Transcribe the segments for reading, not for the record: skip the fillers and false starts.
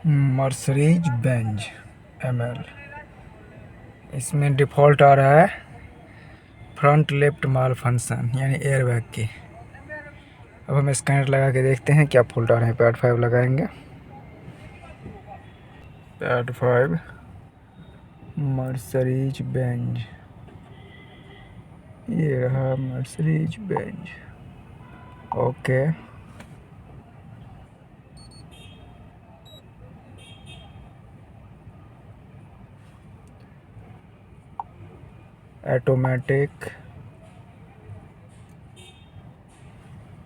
Mercedes Benz ML। इसमें default आ रहा है फ्रंट लेफ्ट माल फंक्शन यानी एयर बैग की। अब हम स्कैनर लगा के देखते हैं क्या फॉल्ट आ रहे हैं। पैड 5 लगाएंगे। पैड 5 मर्सरीज बेंज, ये रहा Mercedes Benz. Okay, automatic,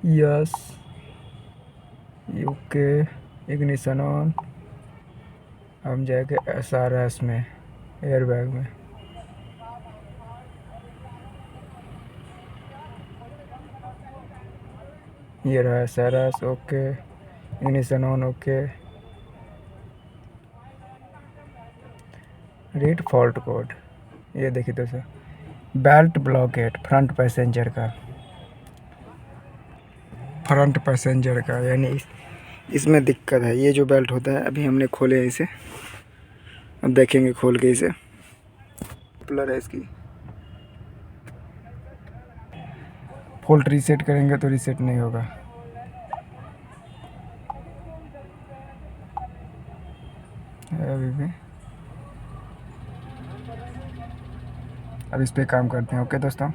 yes, UK, ignition on. हम जाएंगे SRS में, एयर बैग में। ये रहा SRS, okay, ignition on, okay. Read fault code, ये देखिए दोस्तों, बेल्ट ब्लॉकेट फ्रंट पैसेंजर का यानी इसमें दिक्कत है। ये जो बेल्ट होता है, अभी हमने खोले हैं इसे, अब देखेंगे खोल के इसे। प्लर है इसकी, फॉल्ट रीसेट करेंगे तो रीसेट नहीं होगा। अभी भी अब इस पे काम करते हैं। ओके दोस्तों।